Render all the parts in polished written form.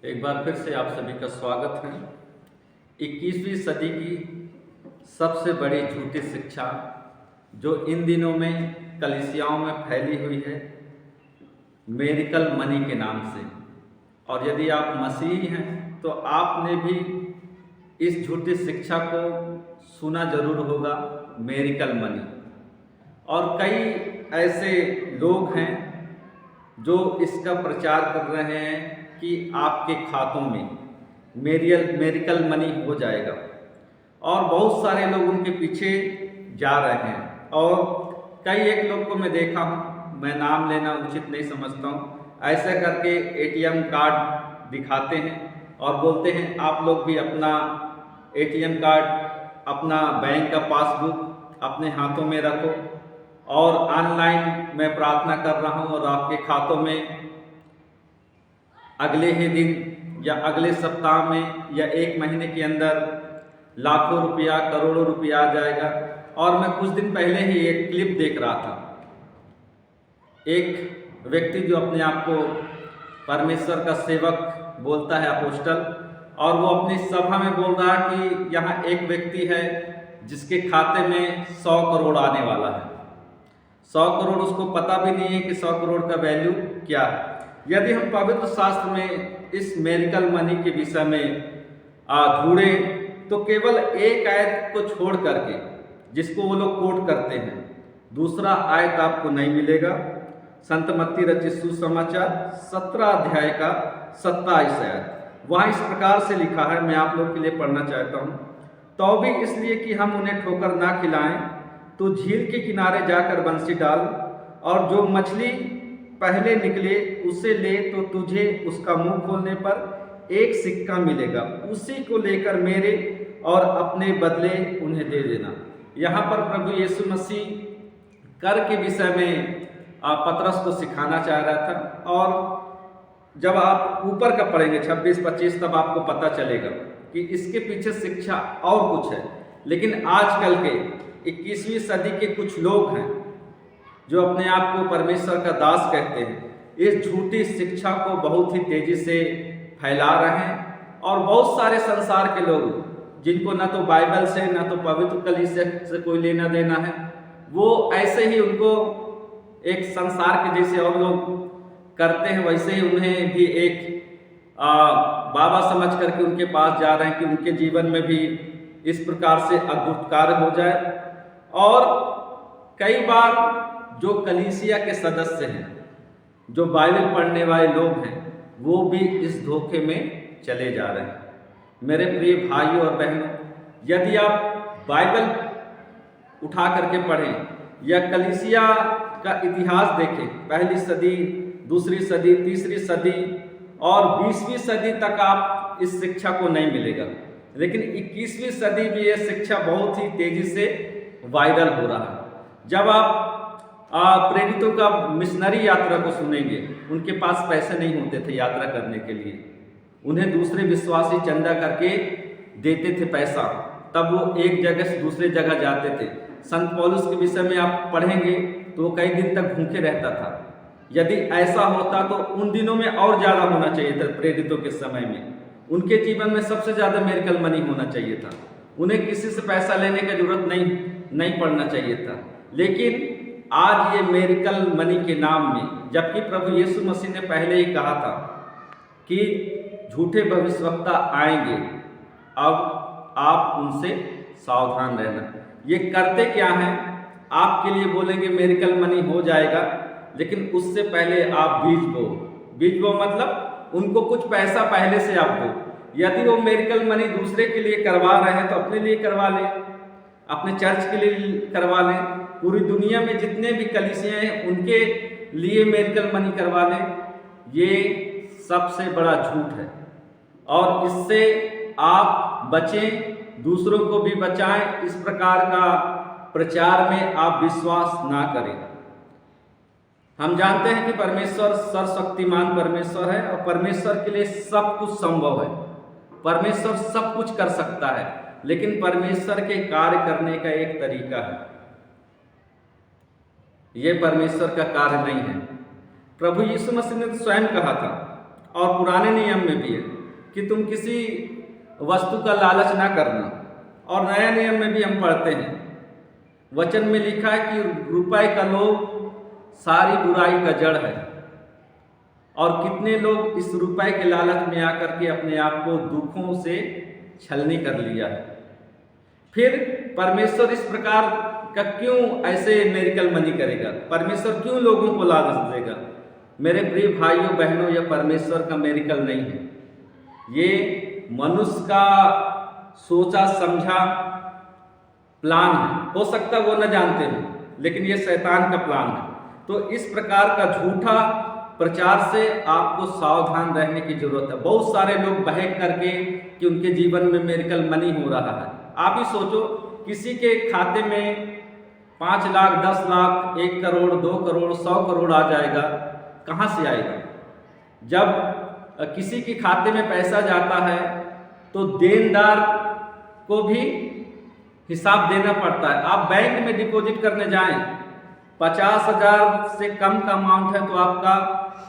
एक बार फिर से आप सभी का स्वागत है। 21वीं सदी की सबसे बड़ी झूठी शिक्षा जो इन दिनों में कलीसियाओं में फैली हुई है, मेरिकल मनी के नाम से। और यदि आप मसीही हैं तो आपने भी इस झूठी शिक्षा को सुना जरूर होगा, मेरिकल मनी। और कई ऐसे लोग हैं जो इसका प्रचार कर रहे हैं कि आपके खातों में मेरिकल मनी हो जाएगा, और बहुत सारे लोग उनके पीछे जा रहे हैं। और कई एक लोग को मैं देखा हूँ, मैं नाम लेना उचित नहीं समझता हूँ, ऐसा करके एटीएम कार्ड दिखाते हैं और बोलते हैं आप लोग भी अपना एटीएम कार्ड, अपना बैंक का पासबुक अपने हाथों में रखो, और ऑनलाइन मैं प्रार्थना कर रहा हूँ और आपके खातों में अगले ही दिन या अगले सप्ताह में या एक महीने के अंदर लाखों रुपया, करोड़ों रुपया आ जाएगा। और मैं कुछ दिन पहले ही एक क्लिप देख रहा था, एक व्यक्ति जो अपने आप को परमेश्वर का सेवक बोलता है, अपोस्टल, और वो अपनी सभा में बोल रहा है कि यहाँ एक व्यक्ति है जिसके खाते में 100 करोड़ आने वाला है। 100 करोड़, उसको पता भी नहीं है कि 100 करोड़ का वैल्यू क्या है। यदि हम पवित्र शास्त्र में इस मेरिकल मनी के विषय में ढूंढें तो केवल एक आयत को छोड़ करके, जिसको वो लोग कोट करते हैं, दूसरा आयत आपको नहीं मिलेगा। संत मत्ती रचित सुसमाचार 17 अध्याय का 27 आयत, वहाँ इस प्रकार से लिखा है, मैं आप लोग के लिए पढ़ना चाहता हूँ। तो भी इसलिए कि हम उन्हें ठोकर ना खिलाएं तो झील के किनारे जाकर बंसी डाल, और जो मछली पहले निकले उसे ले, तो तुझे उसका मुंह खोलने पर एक सिक्का मिलेगा, उसी को लेकर मेरे और अपने बदले उन्हें दे देना। यहाँ पर प्रभु यीशु मसीह कर के विषय में पतरस को सिखाना चाह रहा था। और जब आप ऊपर का पढ़ेंगे 26-25, तब आपको पता चलेगा कि इसके पीछे शिक्षा और कुछ है। लेकिन आजकल के 21वीं सदी के कुछ लोग हैं जो अपने आप को परमेश्वर का दास कहते हैं, इस झूठी शिक्षा को बहुत ही तेजी से फैला रहे हैं। और बहुत सारे संसार के लोग जिनको ना तो बाइबल से ना तो पवित्र कलीसिया से कोई लेना देना है, वो ऐसे ही उनको एक संसार के जैसे और लोग करते हैं, वैसे ही उन्हें भी एक बाबा समझ करके उनके पास जा रहे हैं कि उनके जीवन में भी इस प्रकार से अद्भुत कार्य हो जाए। और कई बार जो कलीसिया के सदस्य हैं, जो बाइबल पढ़ने वाले लोग हैं, वो भी इस धोखे में चले जा रहे हैं। मेरे प्रिय भाइयों और बहनों, यदि आप बाइबल उठा करके पढ़ें या कलीसिया का इतिहास देखें, पहली सदी, दूसरी सदी, तीसरी सदी और 20वीं सदी तक आप इस शिक्षा को नहीं मिलेगा। लेकिन 21वीं सदी में यह शिक्षा बहुत ही तेजी से वायरल हो रहा है। जब आप प्रेरितों का मिशनरी यात्रा को सुनेंगे, उनके पास पैसे नहीं होते थे यात्रा करने के लिए, उन्हें दूसरे विश्वासी चंदा करके देते थे पैसा, तब वो एक जगह से दूसरे जगह जाते थे। संत पौलुस के विषय में आप पढ़ेंगे तो कई दिन तक भूखे रहता था। यदि ऐसा होता तो उन दिनों में और ज़्यादा होना चाहिए था। प्रेरितों के समय में उनके जीवन में सबसे ज़्यादा मेरिकल मनी होना चाहिए था, उन्हें किसी से पैसा लेने की जरूरत नहीं पड़ना चाहिए था। लेकिन आज ये मेरिकल मनी के नाम में, जबकि प्रभु यीशु मसीह ने पहले ही कहा था कि झूठे भविष्यवक्ता आएंगे, अब आप उनसे सावधान रहना। ये करते क्या हैं? आपके लिए बोलेंगे मेरिकल मनी हो जाएगा, लेकिन उससे पहले आप बीज बो मतलब उनको कुछ पैसा पहले से आप दो। यदि वो मेरिकल मनी दूसरे के लिए करवा रहे हैं तो अपने लिए करवा लें, अपने चर्च के लिए करवा लें, पूरी दुनिया में जितने भी कलीसियाँ हैं उनके लिए मेरिकल मनी करवा लें। ये सबसे बड़ा झूठ है और इससे आप बचें, दूसरों को भी बचाएं। इस प्रकार का प्रचार में आप विश्वास ना करें। हम जानते हैं कि परमेश्वर सर्वशक्तिमान परमेश्वर है और परमेश्वर के लिए सब कुछ संभव है। परमेश्वर सब कुछ कर सकता है, लेकिन परमेश्वर के कार्य करने का एक तरीका है। यह परमेश्वर का कार्य नहीं है। प्रभु यीशु मसीह ने स्वयं कहा था, और पुराने नियम में भी है कि तुम किसी वस्तु का लालच ना करना। और नया नियम में भी हम पढ़ते हैं, वचन में लिखा है कि रुपए का लोभ सारी बुराई का जड़ है। और कितने लोग इस रुपए के लालच में आकर के अपने आप को दुखों से छलनी कर लिया है। फिर परमेश्वर इस प्रकार का क्यों ऐसे मेरिकल मनी करेगा? परमेश्वर क्यों लोगों को लालच देगा? मेरे प्रिय भाइयों बहनों, यह परमेश्वर का मेरिकल नहीं है, ये मनुष्य का सोचा समझा प्लान है। हो सकता है वो न जानते हो, लेकिन ये शैतान का प्लान है। तो इस प्रकार का झूठा प्रचार से आपको सावधान रहने की जरूरत है। बहुत सारे लोग बहक करके कि उनके जीवन में मेरिकल मनी हो रहा है। आप ही सोचो, किसी के खाते में 5 लाख, 10 लाख, 1 करोड़, 2 करोड़, 100 करोड़ आ जाएगा, कहाँ से आएगा? जब किसी के खाते में पैसा जाता है तो देनदार को भी हिसाब देना पड़ता है। आप बैंक में डिपॉजिट करने जाएं, 50,000 से कम का अमाउंट है तो आपका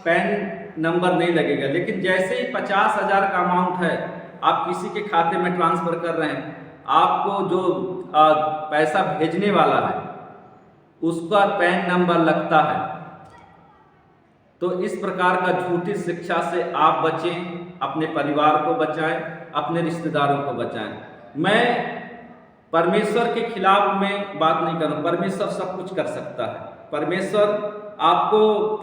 पैन नंबर नहीं लगेगा। लेकिन जैसे ही 50,000 का अमाउंट है, आप किसी के खाते में ट्रांसफ़र कर रहे हैं, आपको जो पैसा भेजने वाला है उसका पैन नंबर लगता है। तो इस प्रकार का झूठी शिक्षा से आप बचें, अपने परिवार को बचाएं, अपने रिश्तेदारों को बचाएं। मैं परमेश्वर के खिलाफ में बात नहीं कर रहा हूँ। परमेश्वर सब कुछ कर सकता है, परमेश्वर आपको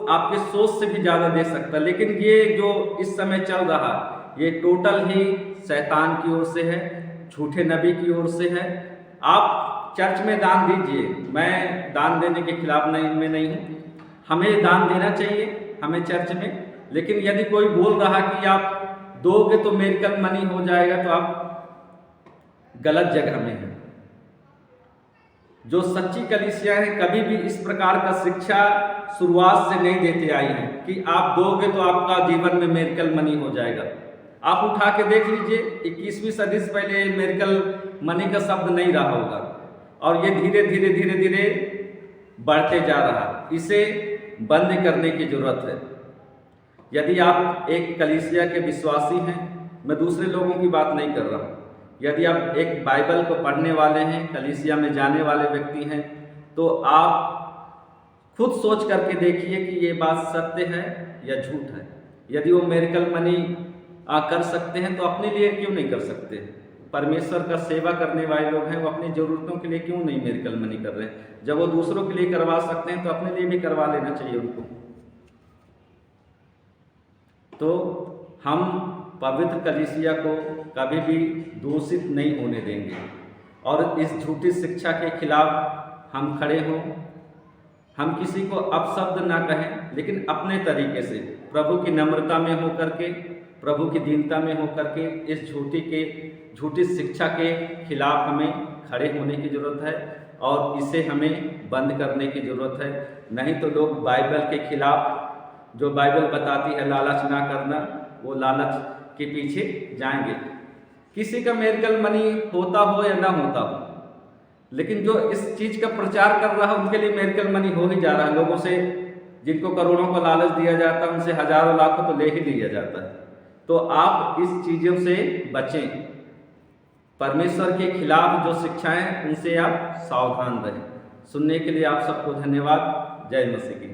आपके सोच से भी ज़्यादा दे सकता है। लेकिन ये जो इस समय चल रहा है, ये टोटल ही शैतान की ओर से है, झूठे नबी की ओर से है। आप चर्च में दान दीजिए, मैं दान देने के खिलाफ नहीं हूँ, हमें दान देना चाहिए, हमें चर्च में। लेकिन यदि कोई बोल रहा कि आप दोगे तो मेरिकल मनी हो जाएगा, तो आप गलत जगह में हैं। जो सच्ची कलीसिया है कभी भी इस प्रकार का शिक्षा शुरुआत से नहीं देते आई है कि आप दोगे तो आपका जीवन में मेरिकल मनी हो जाएगा। आप उठा के देख लीजिए, 21वीं सदी से पहले मेरिकल मनी का शब्द नहीं रहा होगा, और ये धीरे धीरे बढ़ते जा रहा है। इसे बंद करने की जरूरत है। यदि आप एक कलीसिया के विश्वासी हैं, मैं दूसरे लोगों की बात नहीं कर रहा हूँ, यदि आप एक बाइबल को पढ़ने वाले हैं, कलीसिया में जाने वाले व्यक्ति हैं, तो आप खुद सोच करके देखिए कि ये बात सत्य है या झूठ है। यदि वो मेरिकल मनी कर सकते हैं तो अपने लिए क्यों नहीं कर सकते? परमेश्वर का सेवा करने वाले लोग हैं, वो अपनी ज़रूरतों के लिए क्यों नहीं मेरिकल मनी कर रहे हैं? जब वो दूसरों के लिए करवा सकते हैं तो अपने लिए भी करवा लेना चाहिए उनको। तो हम पवित्र कलीसिया को कभी भी दूषित नहीं होने देंगे, और इस झूठी शिक्षा के खिलाफ हम खड़े हों। हम किसी को अपशब्द ना कहें, लेकिन अपने तरीके से प्रभु की नम्रता में होकर के, प्रभु की दीनता में होकर के इस झूठी शिक्षा के खिलाफ हमें खड़े होने की ज़रूरत है, और इसे हमें बंद करने की ज़रूरत है। नहीं तो लोग बाइबल के खिलाफ, जो बाइबल बताती है लालच ना करना, वो लालच के पीछे जाएंगे। किसी का मेरिकल मनी होता हो या ना होता हो, लेकिन जो इस चीज़ का प्रचार कर रहा है उनके लिए मेरिकल मनी हो ही जा रहा है। लोगों से जिनको करोड़ों का लालच दिया जाता है, उनसे हजारों लाखों तो ले ही लिया जाता है। तो आप इस चीज़ों से बचें। परमेश्वर के खिलाफ जो शिक्षाएं, उनसे आप सावधान रहें। सुनने के लिए आप सबको धन्यवाद। जय मसीह की।